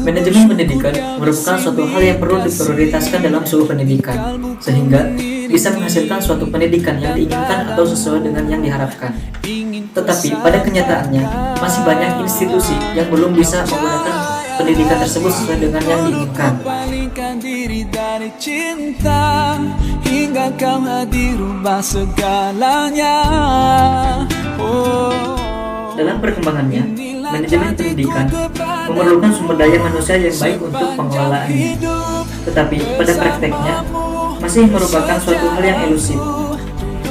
Manajemen pendidikan merupakan suatu hal yang perlu diprioritaskan dalam sebuah pendidikan, sehingga bisa menghasilkan suatu pendidikan yang diinginkan atau sesuai dengan yang diharapkan. Tetapi pada kenyataannya, masih banyak institusi yang belum bisa menggunakan pendidikan tersebut sesuai dengan yang diinginkan. Hingga kau hadir rubah segalanya. Dalam perkembangannya, manajemen pendidikan memerlukan sumber daya manusia yang baik untuk pengelolaannya. Tetapi pada prakteknya masih merupakan suatu hal yang elusif.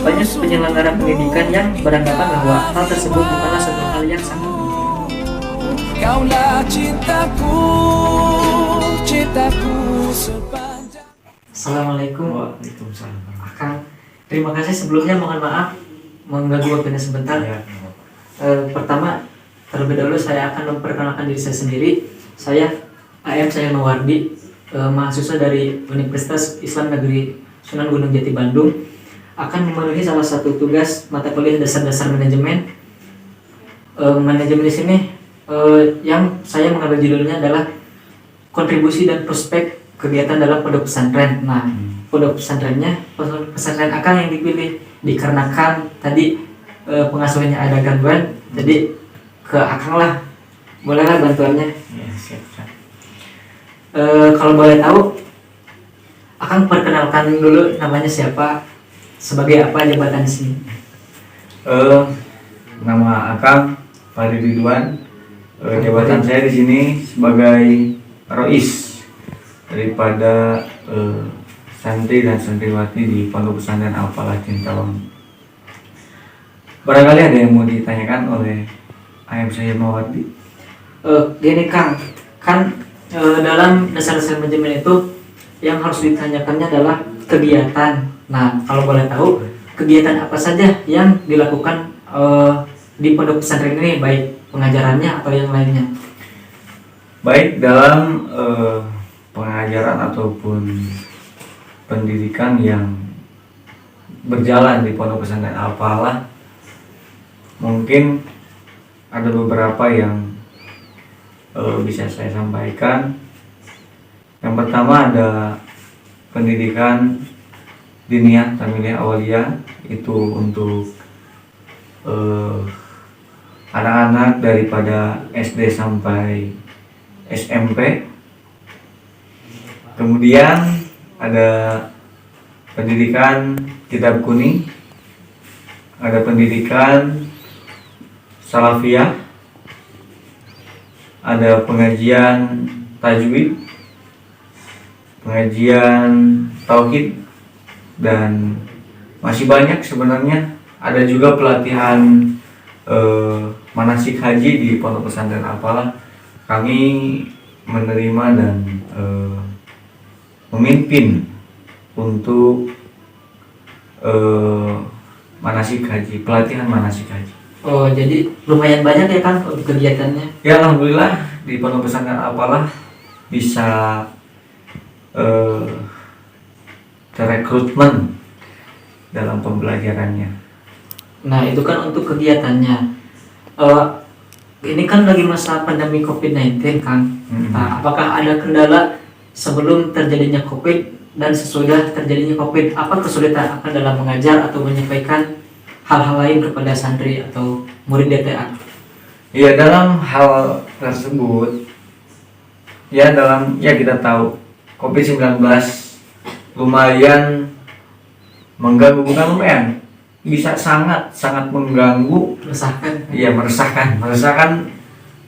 Banyak penyelenggara pendidikan yang beranggapan bahwa hal tersebut bukanlah suatu hal yang sangat Kaulah cintaku, cintaku sepanjang. Assalamualaikum. Waalaikumsalam. Akang, terima kasih sebelumnya, mohon maaf mengganggu waktunya sebentar. Ya. Pertama, terlebih dahulu saya akan memperkenalkan diri saya sendiri. Saya AM Sayyid Mawardi, mahasiswa dari Universitas Islam Negeri Sunan Gunung Jati Bandung, akan memenuhi salah satu tugas mata kuliah dasar-dasar manajemen. Manajemen di sini yang saya mengambil judulnya adalah kontribusi dan prospek kegiatan dalam pondok pesantren. Nah, pondok pesantrennya pesantren Akang yang dipilih dikarenakan tadi pengasuhannya ada gangguan, jadi ke Akang lah, bolehlah bantuannya. Ya, siap. Kalau boleh tahu, Akang perkenalkan dulu namanya siapa, sebagai apa jabatan di sini. Nama Akang Farid Ridwan. Jabatan saya di sini sebagai Rois daripada santri dan santriwati di Pondok Pesantren Al-Falah Cintawang. Barangkali ada yang mau ditanyakan oleh AM Sayyid Mawardi. Gini Kang, kan dalam dasar-dasar manajemen itu yang harus ditanyakannya adalah kegiatan. Nah, kalau boleh tahu, kegiatan apa saja yang dilakukan di pondok pesantren ini, baik pengajarannya atau yang lainnya? Baik dalam pengajaran ataupun pendidikan yang berjalan di Pondok Pesantren Al-Falah, mungkin ada beberapa yang bisa saya sampaikan. Yang pertama ada pendidikan diniyah, tamiliyah, awaliyah, itu untuk anak-anak daripada SD sampai SMP. Kemudian ada pendidikan kitab kuning, ada pendidikan salafiyah, ada pengajian tajwid, pengajian tauhid, dan masih banyak sebenarnya. Ada juga pelatihan manasik haji di Pondok Pesantren Al-Falah. Kami menerima dan memimpin untuk manasik haji, pelatihan manasik haji. Oh, jadi lumayan banyak ya Kang untuk kegiatannya. Ya, alhamdulillah di Pondok Pesantren Al-Falah bisa terekrutmen dalam pembelajarannya. Nah, itu kan untuk kegiatannya. Ini kan lagi masa pandemi COVID-19 Kang. Nah, apakah ada kendala sebelum terjadinya COVID dan sesudah terjadinya COVID? Apa kesulitan akan dalam mengajar atau menyampaikan hal-hal lain kepada santri atau murid DTA? Ya, dalam hal tersebut, ya kita tahu COVID-19 lumayan mengganggu, bukan lumayan, bisa sangat mengganggu, meresahkan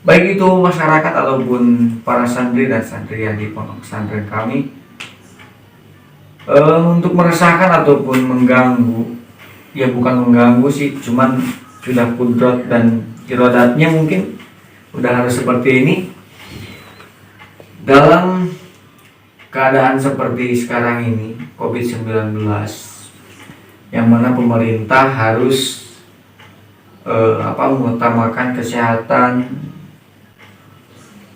baik itu masyarakat ataupun para santri dan santri yang di pondok pesantren kami. Untuk meresahkan ataupun mengganggu, ya bukan mengganggu sih, cuman sudah kudrat dan iradatnya mungkin udah harus seperti ini. Dalam keadaan seperti sekarang ini, COVID-19, yang mana pemerintah harus mengutamakan kesehatan,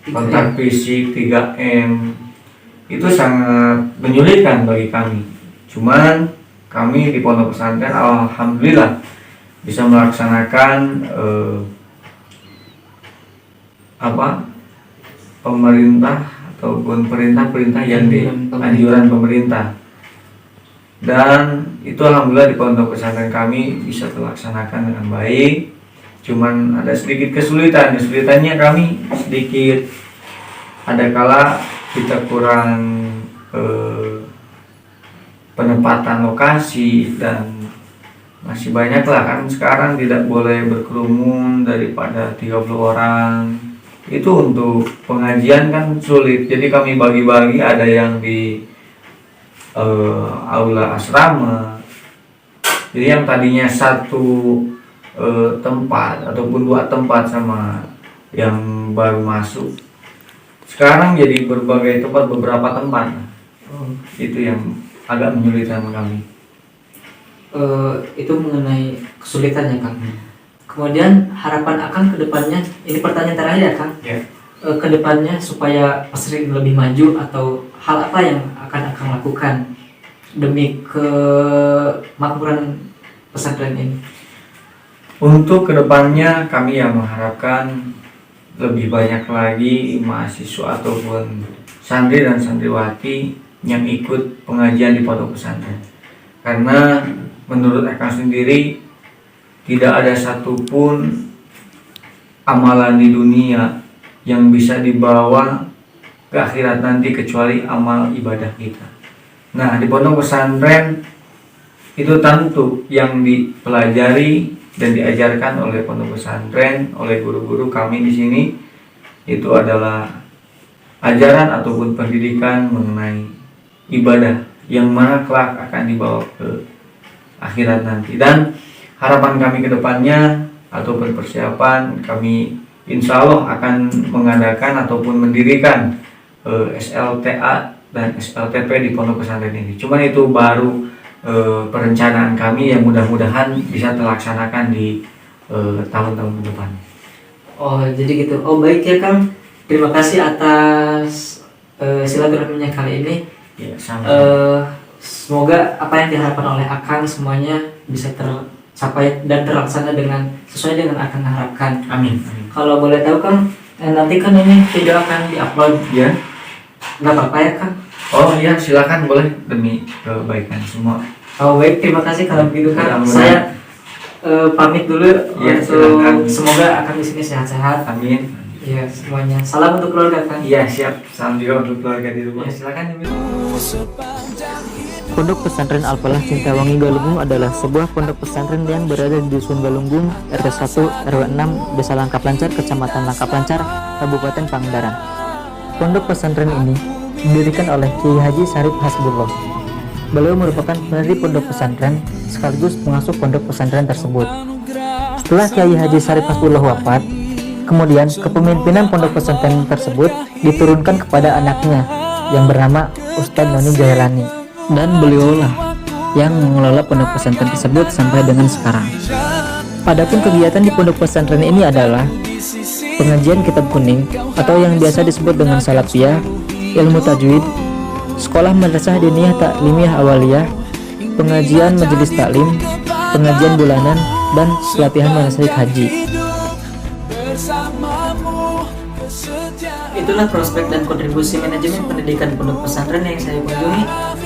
kontak fisik, 3M, itu sangat menyulitkan bagi kami. Cuman kami di pondok pesantren alhamdulillah bisa melaksanakan pemerintah ataupun perintah-perintah yang anjuran pemerintah. Dan itu alhamdulillah di pondok pesantren kami bisa terlaksanakan dengan baik. Cuman ada sedikit kesulitannya kami sedikit ada kala kita kurang penempatan lokasi, dan masih banyak lah kan sekarang tidak boleh berkerumun daripada 30 orang. Itu untuk pengajian kan sulit, jadi kami bagi-bagi, ada yang di aula asrama. Jadi yang tadinya satu tempat ataupun 2 tempat sama yang baru masuk, sekarang jadi berbagai tempat, beberapa tempat. Itu yang agak menyulitkan kami. Itu mengenai kesulitannya, Kang. Kemudian harapan Akang ke depannya, ini pertanyaan terakhir ya, Kang. Ya. Ke depannya supaya pesantren lebih maju, atau hal apa yang akan Akang lakukan demi kemakmuran pesantren ini? Untuk kedepannya kami yang mengharapkan lebih banyak lagi mahasiswa ataupun santri dan santriwati yang ikut pengajian di pondok pesantren. Karena menurut Akang sendiri tidak ada satupun amalan di dunia yang bisa dibawa ke akhirat nanti kecuali amal ibadah kita. Nah, di pondok pesantren itu tentu yang dipelajari dan diajarkan oleh pondok pesantren, oleh guru-guru kami di sini, itu adalah ajaran ataupun pendidikan mengenai ibadah yang mana kelak akan dibawa ke akhirat nanti. Dan harapan kami ke depannya ataupun persiapan kami, insya Allah akan mengadakan ataupun mendirikan SLTA dan SLTP di pondok pesantren ini. Cuman itu baru perencanaan kami yang mudah-mudahan bisa terlaksanakan di tahun-tahun ke depan. Oh, jadi gitu. Oh, baik ya, Kang. Terima kasih atas silaturahminya kali ini. Ya, sama. Semoga apa yang diharapkan oleh Akang semuanya bisa tercapai dan terlaksana dengan sesuai dengan Akang harapkan. Amin. Kalau boleh tahu, Kang, nanti kan ini video akan diupload. Ya. Nggak apa-apa ya, Kang? Oh iya, silakan, boleh, demi kebaikan semua. Oh, baik, terima kasih kalau begitu, Kang. Mudah-mudahan. Saya pamit dulu Ya, untuk silakan. semoga Akang di sini sehat-sehat. Amin. Ya, semuanya. Salam untuk keluarga, Kang. Iya, siap. Salam juga untuk keluarga di rumah. Ya, silakan. Pondok Pesantren Al-Falah Cintawangi Galunggung adalah sebuah pondok pesantren yang berada di Dusun Galunggung, RT 1, RW 6, Desa Langkap Lancar, Kecamatan Langkap Lancar, Kabupaten Pangandaran. Pondok pesantren ini didirikan oleh Kiai Haji Syarif Hasbullah. Beliau merupakan pendiri pondok pesantren sekaligus pengasuh pondok pesantren tersebut. Setelah Kiai Haji Syarif Hasbullah wafat, kemudian kepemimpinan pondok pesantren tersebut diturunkan kepada anaknya yang bernama Ustadz Noni Jailani, dan beliaulah yang mengelola pondok pesantren tersebut sampai dengan sekarang. Padahal kegiatan di pondok pesantren ini adalah pengajian kitab kuning atau yang biasa disebut dengan salafiyah, ilmu tajwid, sekolah madrasah diniyah taklimiyah awaliyah, pengajian majelis taklim, pengajian bulanan, dan pelatihan manasik haji. Itulah prospek dan kontribusi manajemen pendidikan pondok pesantren yang saya kunjungi.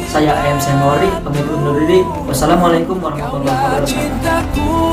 Saya AM Senori, pamit undur diri. Wassalamualaikum warahmatullahi wabarakatuh.